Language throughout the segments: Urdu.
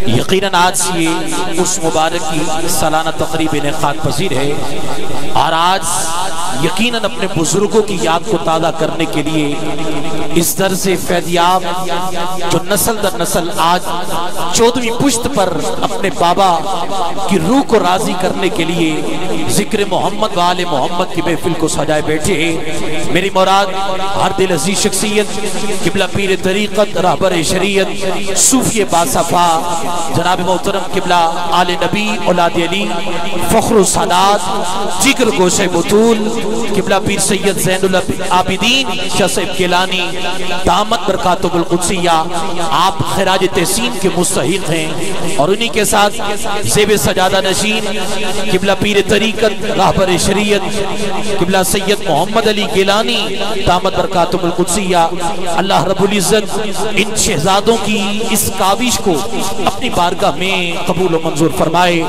یقیناً آج یہ اس مبارک کی سالانہ تقریب انعقاد پذیر ہے، اور آج یقیناً اپنے بزرگوں کی یاد کو تازہ کرنے کے لیے اس درس فیضیاب جو نسل در نسل آج 14ویں پشت پر اپنے بابا کی روح کو راضی کرنے کے لیے ذکر محمد و آل محمد کی محفل کو سجائے بیٹھے ہیں۔ میری مراد ہر دل عزیز شخصیت، قبلہ پیر طریقت، رہبر شریعت، صوفی باصفا جناب محترم قبلہ آل نبی اولاد علی فخر و سادات جگر گوشہ بطول قبلہ پیر سید زین العابدین شاہ صاحب گیلانی دامت برکاتہ القدسیہ، آپ خراج تحسین کے مستحق ہیں، اور انہی کے ساتھ زیب سجادہ نشین قبلہ پیر طریقت، رہبر شریعت قبلہ سید محمد علی گیلانی دامت برکاتہ القدسیہ۔ اللہ رب العزت ان شہزادوں کی اس کاوش کو اپنی بارگاہ میں قبول و منظور فرمائے۔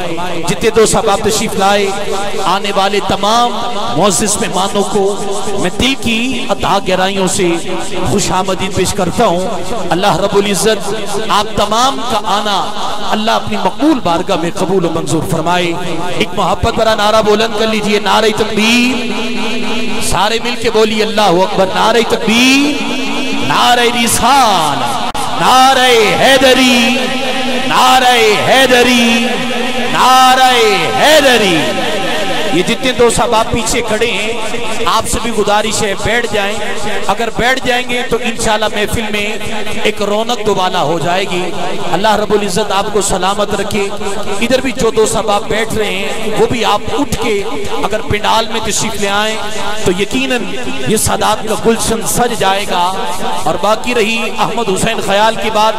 جتنے دو صحباب تشریف لائے، آنے والے تمام معزز مہمانوں کو میں دل کی عطا گہرائیوں سے خوش آمدید پیش کرتا ہوں۔ اللہ رب العزت آپ تمام کا آنا اللہ اپنی مقبول بارگاہ میں قبول و منظور فرمائے۔ ایک محبت برا نعرہ بلند کر لیجئے، نعرہ تکبیر، سارے مل کے بولی اللہ اکبر، نعرہ تکبیر، نعرہ رسالت، نعرہ حیدری، نعرہ حیدری، نعرہ حیدری۔ یہ جتنے دو صحباب پیچھے کھڑے ہیں آپ سے بھی گزارش ہے بیٹھ جائیں، اگر بیٹھ جائیں گے تو انشاءاللہ محفل میں ایک رونق دوبالا ہو جائے گی۔ اللہ رب العزت آپ کو سلامت رکھے۔ ادھر بھی جو دو صحباب بیٹھ رہے ہیں وہ بھی آپ اٹھ کے اگر پنڈال میں تشریف لے آئیں تو یقیناً یہ سادات کا گلشن سج جائے گا۔ اور باقی رہی احمد حسین خیال کی بات،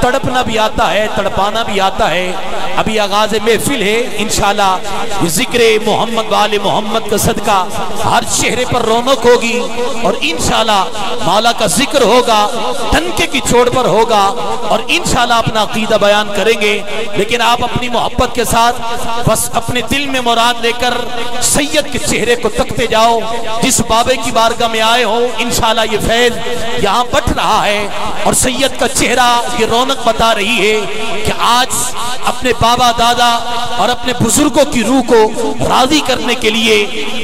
تڑپنا بھی آتا ہے، تڑپانا بھی آتا ہے۔ ابھی آغاز محفل ہے، انشاءاللہ یہ ذکر محمد و آل محمد کا صدقہ ہر چہرے پر رونق ہوگی، اور انشاءاللہ مولا کا ذکر ہوگا، ٹنکے کی چوٹ پر ہوگا، اور انشاءاللہ اپنا عقیدہ بیان کریں گے۔ لیکن آپ اپنی محبت کے ساتھ بس اپنے دل میں مراد لے کر سید کے چہرے کو تکتے جاؤ۔ جس بابے کی بارگاہ میں آئے ہو انشاءاللہ یہ فیض یہاں بٹ رہا ہے، اور سید کا چہرہ یہ رونق بتا رہی ہے کہ آج اپنے بابا دادا اور اپنے بزرگوں کی روح کو راضی کرنے کے لیے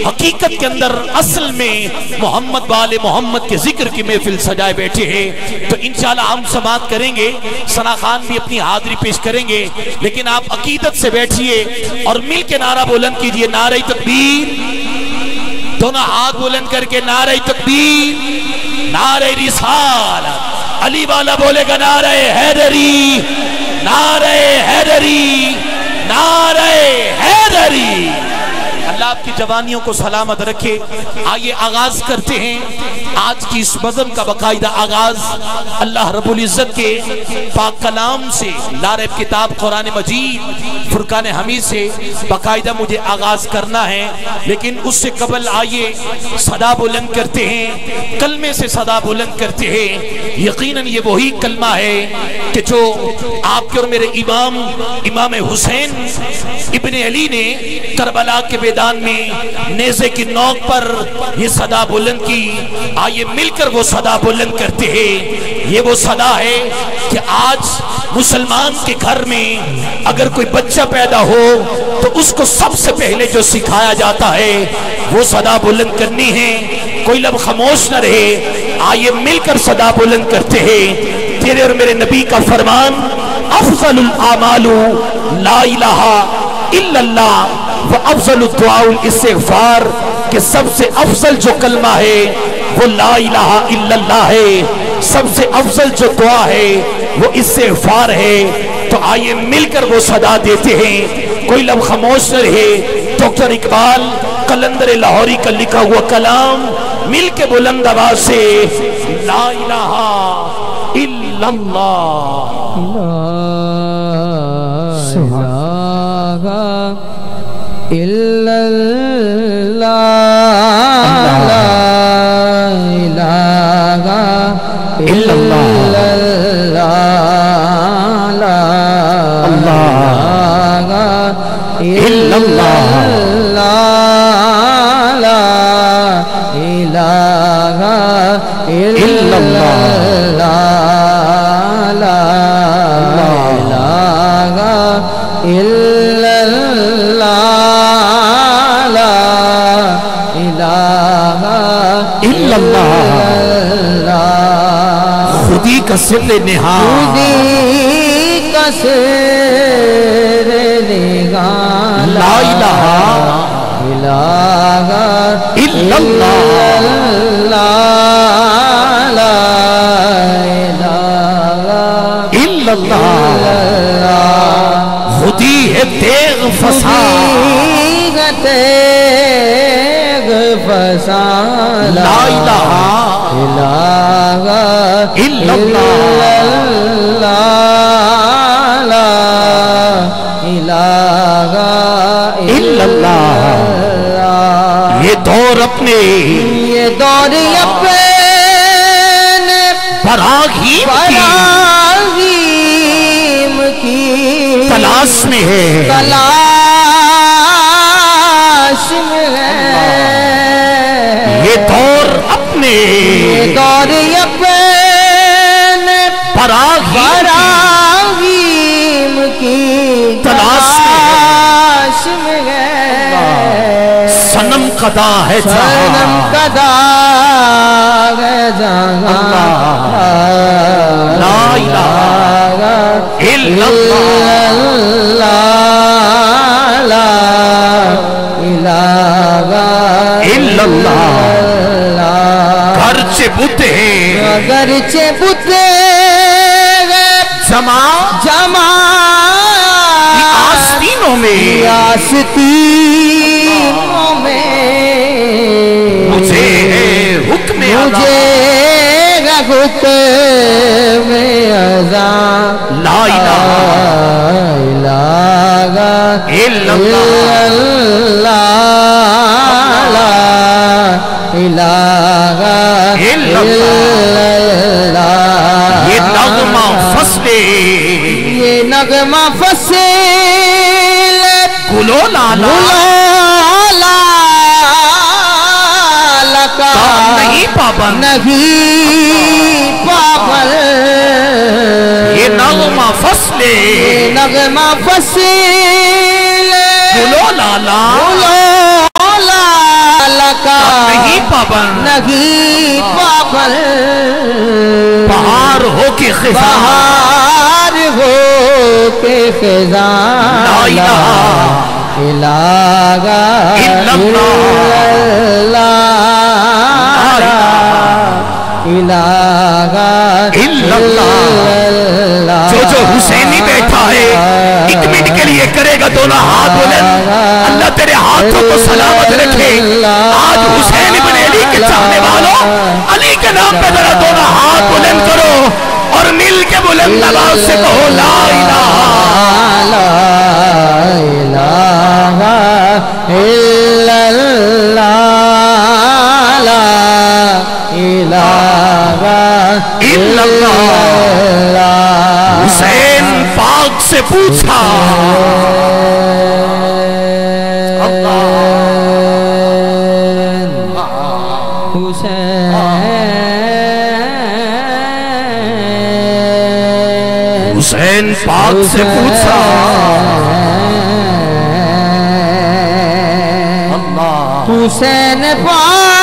حقیقت کے اندر اصل میں محمد و آل محمد کے ذکر کی محفل سجائے بیٹھے ہیں۔ تو انشاءاللہ ہم سماعت کریں گے، ثنا خان بھی اپنی حاضری پیش کریں گے، لیکن آپ عقیدت سے بیٹھیے اور مل کے نعرہ بلند کیجئے، نعرہ تکبیر، دونوں ہاتھ بلند کر کے نعرہ تکبیر، نعرہ رسالت، علی والا بولے گا نعرہ حیدری، نعرہ حیدری، نعرہ حیدری۔ اللہ آپ کی جوانیوں کو سلامت رکھے۔ آئیے آغاز کرتے ہیں آج کی اس بزم کا باقاعدہ آغاز اللہ رب العزت کے پاک کلام سے، لارب کتاب قرآن مجید فرقان حمید سے باقاعدہ مجھے آغاز کرنا ہے، لیکن اس سے قبل آئیے صدا بلند کرتے ہیں، کلمے سے صدا بلند کرتے ہیں۔ یقیناً یہ وہی کلمہ ہے کہ جو آپ کے اور میرے امام حسین ابن علی نے کربلا کے میدان میں نیزے کی نوک پر یہ صدا بلند کی۔ آئیے مل کر وہ صدا بلند کرتے ہیں۔ یہ وہ صدا ہے کہ آج مسلمان کے گھر میں اگر کوئی بچہ پیدا ہو تو اس کو سب سے پہلے جو سکھایا جاتا ہے وہ صدا بلند کرنی ہے، کوئی لب خاموش نہ رہے۔ آئیے مل کر صدا بلند کرتے ہیں۔ تیرے اور میرے نبی کا فرمان، افضل الاعمال لا الہ الا اللہ و افضل الدعاء الاستغفار، کہ سب سے افضل جو کلمہ ہے وہ لا الہ الا اللہ ہے، سب سے افضل جو دعا ہے وہ استغفار ہے۔ تو آئیے مل کر وہ صدا دیتے ہیں، کوئی لب خاموش نہ رہے۔ ڈاکٹر اقبال قلندر لاہوری کا لکھا ہوا کلام مل کے بلند آواز سے، لا الہ الا اللہ، الا اللہ، لا الہ الا اللہ، لا الہ الا اللہ، لا الہ الا اللہ، لا الہ الا اللہ لا الہ الا اللہ خودی کا سر نہا خودی کا سر نگا لا الہ الا اللہ لا الہ الا اللہ خودی ہے تیغ فسا تیغ فسا لا الہ الا اللہ لا الہ الا اللہ یہ دور اپنے براغیم کی تلاش میں ہے یہ دور اپنے براغیم کی تلاش میں ہے سنم قدا ہے سنم قدا ہے جہاں لا الہ الا اللہ لا الہ الا اللہ گرچہ بت ہے گرچہ بت جمع آستینوں میں مجھے حکم ازاں لا الہ الا اللہ لا الہ الا اللہ یہ نغمہ فصل گلو لالا کا نہیں پابند یہ نغمہ فصل گلو لالا کا نہیں پابند بہار ہو کے خزاں لا الہ الا اللہ جو حسینی بیٹھا ہے ایک منٹ کے لیے کرے گا دونوں ہاتھ بلند اللہ تیرے ہاتھوں کو سلامت رکھے آج حسین ابن علی کے چاہنے والوں علی کے نام پہ ذرا دونوں ہاتھ بلند کرو اور مل کے بلند آواز سے کہو لا الہ الا اللہ لا الہ الا اللہ حسین پاک سے پوچھا حسین پاک سے پوچھا حسین پاک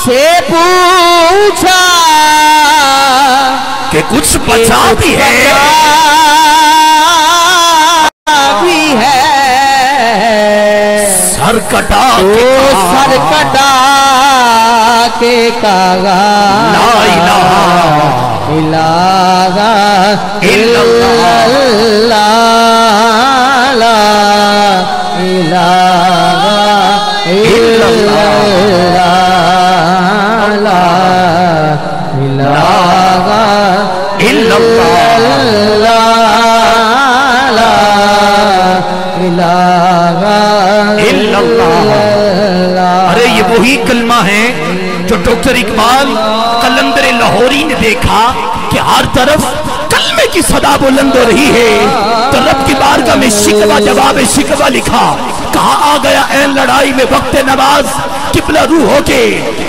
سے پوچھا کہ کچھ بچا بھی ہے سر کٹا کے کہا لا الہ الا اللہ لا الہ الا اللہ لا الہ الا اللہ ارے یہ وہی کلمہ ہے جو ڈاکٹر اقبال قلندر لاہوری نے دیکھا کہ ہر طرف کلمے کی صدا بلند ہو رہی ہے تو رب کی بارگاہ میں شکوہ جواب شکوہ لکھا کہا آ گیا این لڑائی میں وقت نواز، قبلہ روح ہو کے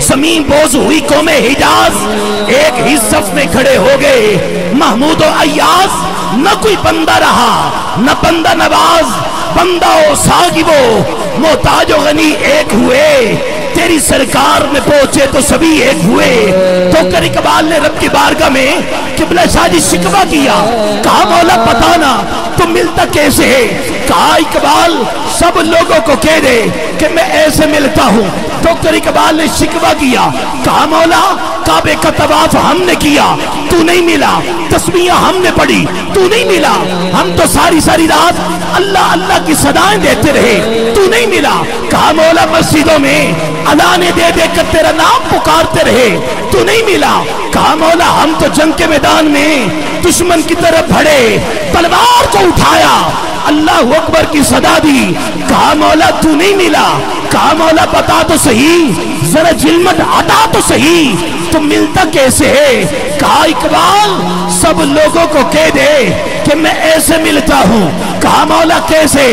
زمین بوز ہوئی قوم حجاز، ایک ہی صف میں کھڑے ہو گئے محمود و ایاز، نہ کوئی بندہ رہا نہ بندہ نواز، بندہ و ساغب و محتاج و غنی ایک ہوئے، تیری سرکار میں پہنچے تو سبھی ایک ہوئے۔ تو کر اقبال نے رب کی بارگاہ میں قبلہ شاہی شکوہ کیا، کہا مولا بتانا تو ملتا کیسے ہے؟ کہا اقبال سب لوگوں کو کہہ دے کہ میں ایسے ملتا ہوں۔ ڈاکٹر اقبال نے شکوہ کیا، کہا مولا کعبے کا طواف ہم نے کیا تو نہیں ملا، تسبیح ہم نے پڑھی تو نہیں ملا، ہم تو ساری ساری رات اللہ اللہ کی صدائیں دیتے رہے تو نہیں ملا۔ کہا مولا مسجدوں میں اذانیں دے دے کر تیرا نام پکارتے رہے تو نہیں ملا۔ کہا مولا ہم تو جنگ کے میدان میں دشمن کی طرف بڑھے، تلوار کو اٹھایا، اللہ اکبر کی صدا دی، کہا مولا تو نہیں ملا۔ کہا مولا بتا تو صحیح، ذرا جلمت عطا تو صحیح، تو ملتا کیسے ہے؟ کہا اقبال سب لوگوں کو کہہ دے کہ میں ایسے ملتا ہوں۔ کہا مولا کیسے؟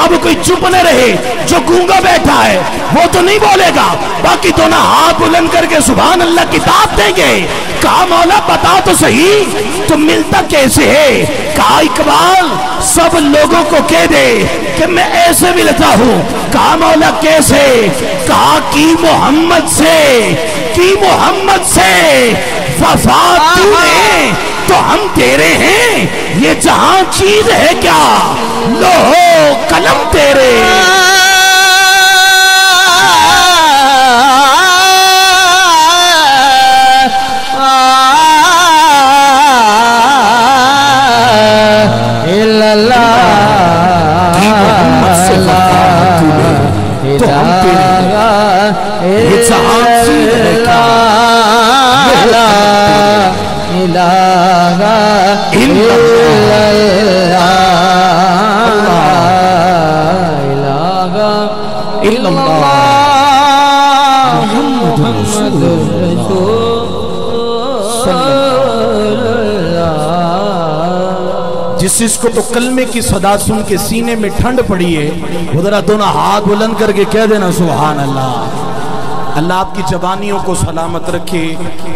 اب کوئی چپ نہ رہے، جو گونگا بیٹھا ہے وہ تو نہیں بولے گا، باقی دونوں ہاتھ بلند کر کے سبحان اللہ کی داد دیں گے۔ کہا مولا بتا تو صحیح تو ملتا کیسے ہے؟ کہا اقبال سب لوگوں کو کہہ دے کہ میں ایسے ملتا ہوں۔ کہا مولا کیسے؟ کہا کی محمد سے، کی محمد سے وفا تو نے تو ہم تیرے ہیں، یہ جہاں چیز ہے کیا لوہو قلم تیرے۔ جس چیز کو تو کلمے کی صدا سن کے سینے میں ٹھنڈ پڑی ہے، وہ ذرا دونوں ہاتھ بلند کر کے کہہ دینا سبحان اللہ۔ اللہ آپ کی جوانیوں کو سلامت رکھے،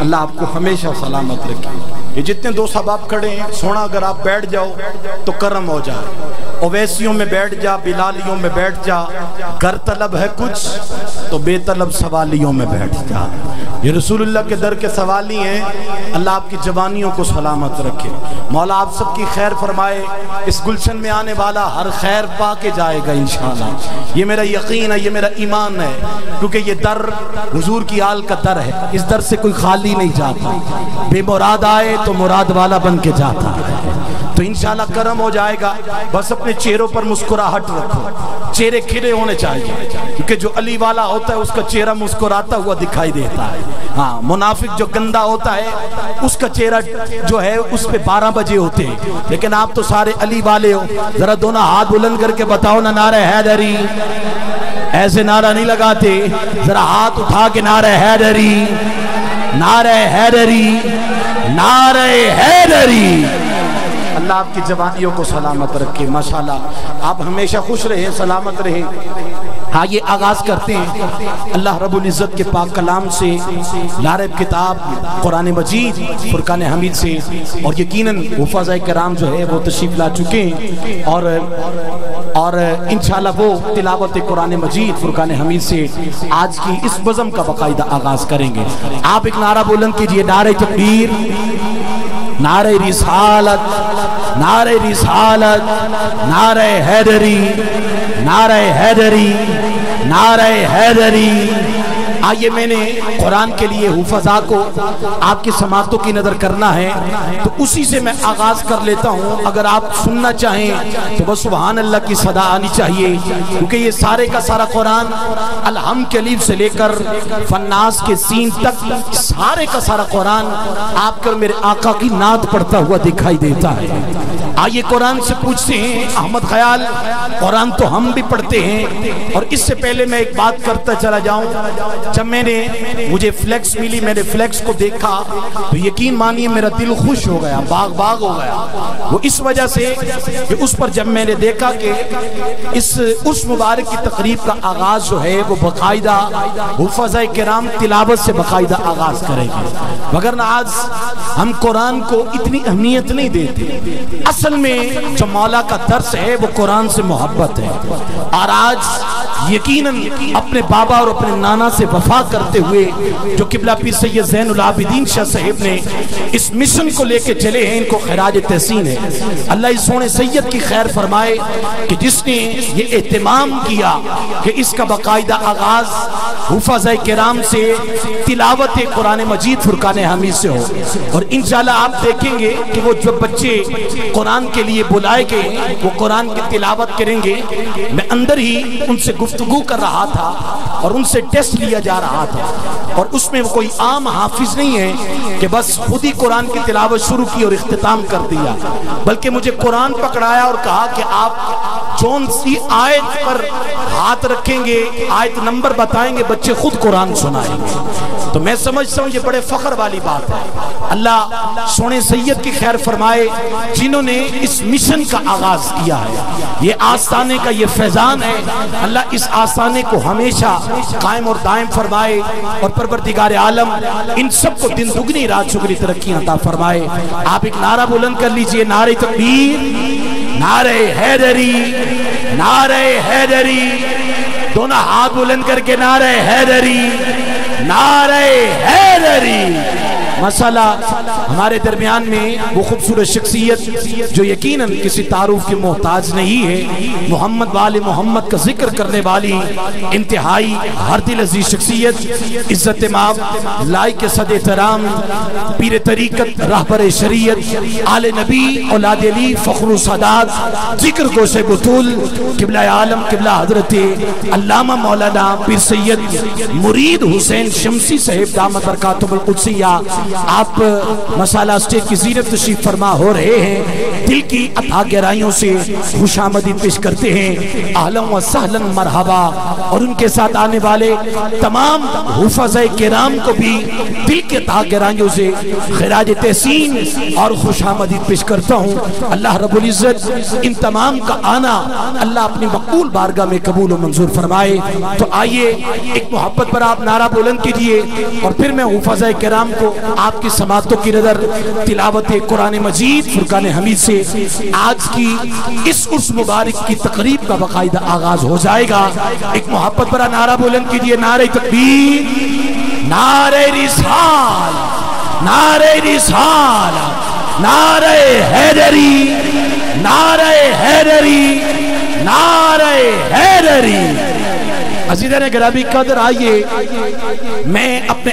اللہ آپ کو ہمیشہ سلامت رکھے۔ یہ جتنے دو صحابہ کھڑے ہیں، سونا اگر آپ بیٹھ جاؤ تو کرم ہو جائے، اویسیوں میں بیٹھ جا، بلالیوں میں بیٹھ جا، گر طلب ہے کچھ تو بے طلب سوالیوں میں بیٹھ جا۔ یہ رسول اللہ کے در کے سوالی ہیں، اللہ آپ کی جوانیوں کو سلامت رکھے، مولا آپ سب کی خیر فرمائے، اس گلشن میں آنے والا ہر خیر پا کے جائے گا انشاءاللہ۔ یہ میرا یقین ہے، یہ میرا ایمان ہے، کیونکہ یہ در حضور کی آل کا در ہے، اس در سے کوئی خالی نہیں جاتا، بے مراد آئے تو مراد والا بن کے جاتا ہے۔ تو انشاءاللہ کرم ہو جائے گا، بس اپنے چہروں پر مسکراہٹ رکھو، چہرے کھلے ہونے چاہیے، کیونکہ جو علی والا ہوتا ہے اس کا چہرہ مسکراتا ہوا دکھائی دیتا ہے۔ ہاں منافق جو گندا ہوتا ہے اس کا چہرہ جو ہے اس پہ 12 بجے ہوتے ہیں، لیکن آپ تو سارے علی والے ہو، ذرا دونوں ہاتھ بلند کر کے بتاؤ نا نعرہ حیدری، ایسے نعرہ نہیں لگاتے، ذرا ہاتھ اٹھا کے نعرہ حیدری، نعرہ حیدری، نعرہ حیدری۔ اللہ آپ کی جوانیوں کو سلامت رکھے، ماشاءاللہ آپ ہمیشہ خوش رہے، سلامت رہے۔ ہاں یہ آغاز کرتے ہیں اللہ رب العزت کے پاک کلام سے، لاریب کتاب قرآن مجید فرقان حمید سے، اور یقیناً حفاظہ کرام جو ہے وہ تشریف لا چکے ہیں، اور انشاءاللہ وہ تلاوت قرآن مجید فرقان حمید سے آج کی اس بزم کا باقاعدہ آغاز کریں گے۔ آپ ایک نعرہ بلند کیجئے، نعرہ تکبیر، نعرہ رسالت، نعرہ رسالت، نعرہ حیدری، نعرہ حیدری، نعرہ حیدری۔ آئیے میں نے قرآن کے لیے حفظاء کو آپ کی سماعتوں کی نظر کرنا ہے تو اسی سے میں آغاز کر لیتا ہوں، اگر آپ سننا چاہیں تو بس سبحان اللہ کی صدا آنی چاہیے، کیونکہ یہ سارے کا سارا قرآن الحم کے الف سے لے کر فناس کے سین تک سارے کا سارا قرآن آپ کر میرے آقا کی نعت پڑھتا ہوا دکھائی دیتا ہے۔ آئیے قرآن سے پوچھتے ہیں احمد خیال، قرآن تو ہم بھی پڑھتے ہیں، اور اس سے پہلے میں ایک بات کرتا چلا جاؤں جب مجھے فلیکس ملی، میں نے فلیکس کو دیکھا تو یقین مانیے میرا دل خوش ہو گیا، باغ باغ ہو گیا۔ وہ اس وجہ سے کہ اس پر جب میں نے دیکھا کہ اس مبارک کی تقریب کا آغاز جو ہے وہ باقاعدہ حفاظ کرام تلاوت سے باقاعدہ آغاز کریں گے، مگر آج ہم قرآن کو اتنی اہمیت نہیں دیتے۔ اصل میں جو مولا کا درس ہے وہ قرآن سے محبت ہے، اور آج یقیناً اپنے بابا اور اپنے نانا سے وفا کرتے ہوئے جو قبلہ پیر سید زین العابدین شاہ صاحب نے اس مشن کو لے کے چلے ہیں، ان کو خراج تحسین ہے۔ اللہ اس سونے سید کی خیر فرمائے کہ جس نے یہ اہتمام کیا کہ اس کا باقاعدہ آغاز حفاظ کرام سے تلاوت قرآن مجید فرقان حمید سے ہو، اور انشاءاللہ آپ دیکھیں گے کہ وہ جو بچے قرآن کے لیے بلائے گئے وہ قرآن کی تلاوت کریں گے۔ میں اندر ہی ان سے گفتگو کر رہا تھا اور ان سے ٹیسٹ لیا جا رہا تھا، اور اس میں کوئی عام حافظ نہیں ہے کہ بس خود ہی قرآن کی تلاوت شروع کی اور اختتام کر دیا، بلکہ مجھے قرآن پکڑایا اور کہا کہ آپ جون سی آیت پر ہاتھ رکھیں گے، آیت نمبر بتائیں گے، بچے خود قرآن سنائیں گے۔ تو میں سمجھتا ہوں یہ بڑے فخر والی بات ہے۔ اللہ سونے سید کی خیر فرمائے جنہوں نے اس مشن کا آغاز کیا ہے، یہ آستانے کا یہ فیضان ہے۔ اللہ اس آستانے کو ہمیشہ قائم اور دائم فرمائے، اور پروردگار عالم ان سب کو دن دگنی رات چگنی ترقی عطا فرمائے۔ آپ ایک نعرہ بلند کر لیجئے، نعرہ تکبیر، نعرہ حیدری، نعرہ حیدری، دونوں ہاتھ بلند کر کے نعرہ حیدری، نعرہ حیدری۔ مسئلہ ہمارے درمیان میں وہ خوبصورت شخصیت جو یقیناً کسی تعارف کے محتاج نہیں ہے، محمد وال محمد کا ذکر کرنے والی انتہائی ہر دل عزیز شخصیت، عزت مآب، لائق صد احترام، پیر طریقت، رہبر شریعت، آل نبی، اولاد علی، فخر و سعادت، ذکر گوش بطول، قبلہ عالم، قبلہ حضرت علامہ مولانا پیر سید مرید حسین شمسی صاحب دامت برکاتہ القدسیہ، آپ مسالہ اسٹیج کی زینت تشریف فرما ہو رہے ہیں۔ دل کی اتھا گہرائیوں سے خوش آمدید پیش کرتے ہیں، اہلا و سہلا مرحبا، اور ان کے ساتھ آنے والے تمام حفاظ کرام کو بھی دل کے اتھا گہرائیوں سے خراج تحسین اور خوش آمدید پیش کرتا ہوں۔ اللہ رب العزت ان تمام کا آنا اللہ اپنی مقبول بارگاہ میں قبول و منظور فرمائے۔ تو آئیے ایک محبت پر آپ نعرہ بلند کیجئے، اور پھر میں حفاظ کرام کو آپ کی سماعتوں کی نظر تلاوت قرآن مجید فرقان حمید سے آج کی اس عرس مبارک کی تقریب کا باقاعدہ آغاز ہو جائے گا۔ ایک محبت پر نعرہ بلند کیجئے، نعرہ تکبیر، نعرہ رسال، نعرہ رسال، نعرہ حیدری، نعرہ حیدری، نعرہ حیدری۔ عزیزان گرامی قدر، آئیے میں اپنے